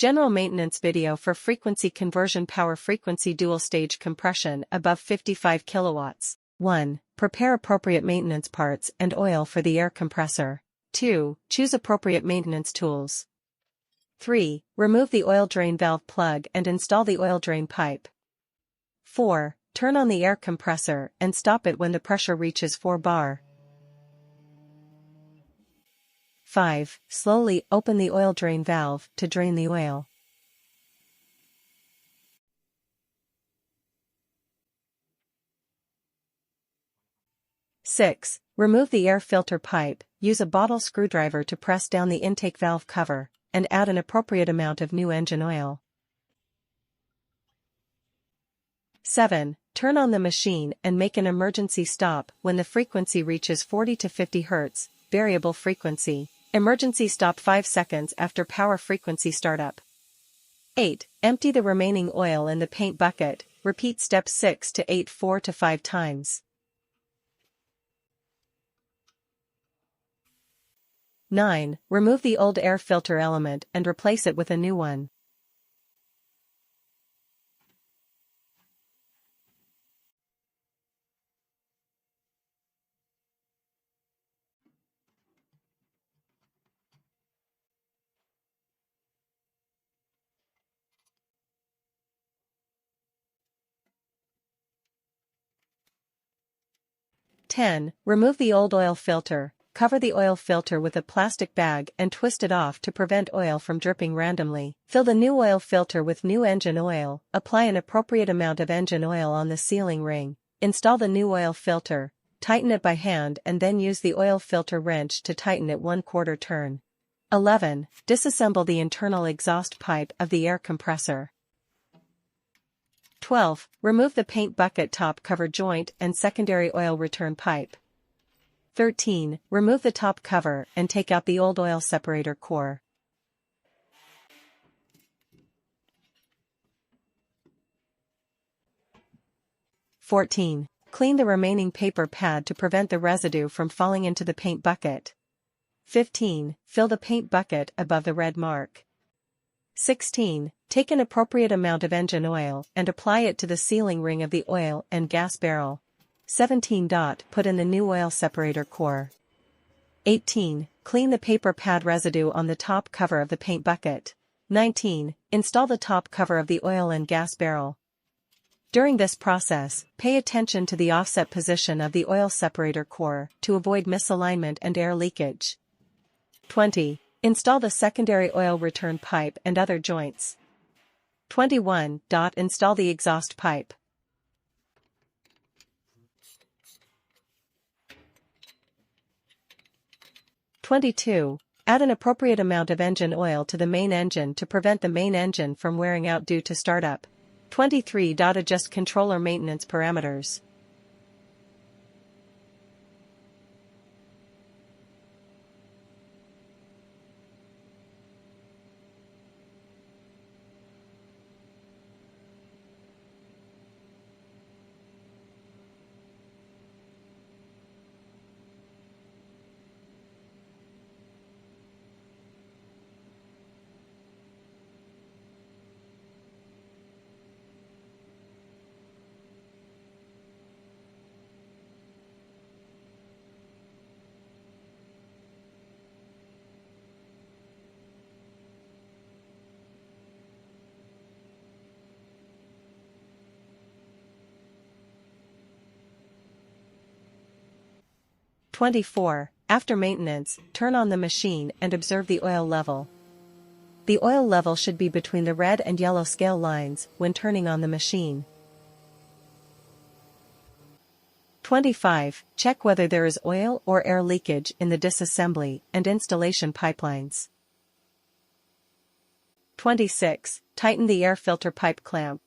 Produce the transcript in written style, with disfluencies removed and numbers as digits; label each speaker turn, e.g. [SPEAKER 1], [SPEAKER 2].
[SPEAKER 1] General maintenance video for frequency conversion power frequency dual stage compression above 55 kilowatts. 1. Prepare appropriate maintenance parts and oil for the air compressor. 2. Choose appropriate maintenance tools. 3. Remove the oil drain valve plug and install the oil drain pipe. 4. Turn on the air compressor and stop it when the pressure reaches 4 bar. 5. Slowly open the oil drain valve to drain the oil. 6. Remove the air filter pipe, use a bottle screwdriver to press down the intake valve cover, and add an appropriate amount of new engine oil. 7. Turn on the machine and make an emergency stop when the frequency reaches 40 to 50 Hz, variable frequency. Emergency stop 5 seconds after power frequency startup. 8. Empty the remaining oil in the paint bucket, repeat step 6 to 8 4 to 5 times. 9. Remove the old air filter element and replace it with a new one. 10. Remove the old oil filter, cover the oil filter with a plastic bag and twist it off to prevent oil from dripping randomly. Fill the new oil filter with new engine oil, apply an appropriate amount of engine oil on the sealing ring, install the new oil filter, tighten it by hand and then use the oil filter wrench to tighten it 1/4 turn. 11. Disassemble the internal exhaust pipe of the air compressor. 12. Remove the paint bucket top cover joint and secondary oil return pipe. 13. Remove the top cover and take out the old oil separator core. 14. Clean the remaining paper pad to prevent the residue from falling into the paint bucket. 15. Fill the paint bucket above the red mark. 16. Take an appropriate amount of engine oil and apply it to the sealing ring of the oil and gas barrel. 17. Put in the new oil separator core. 18. Clean the paper pad residue on the top cover of the paint bucket. 19. Install the top cover of the oil and gas barrel. During this process, pay attention to the offset position of the oil separator core to avoid misalignment and air leakage. 20. Install the secondary oil return pipe and other joints. 21. Install the exhaust pipe. 22. Add an appropriate amount of engine oil to the main engine to prevent the main engine from wearing out due to startup. 23. Adjust controller maintenance parameters. 24. After maintenance, turn on the machine and observe the oil level. The oil level should be between the red and yellow scale lines when turning on the machine. 25. Check whether there is oil or air leakage in the disassembly and installation pipelines. 26. Tighten the air filter pipe clamp.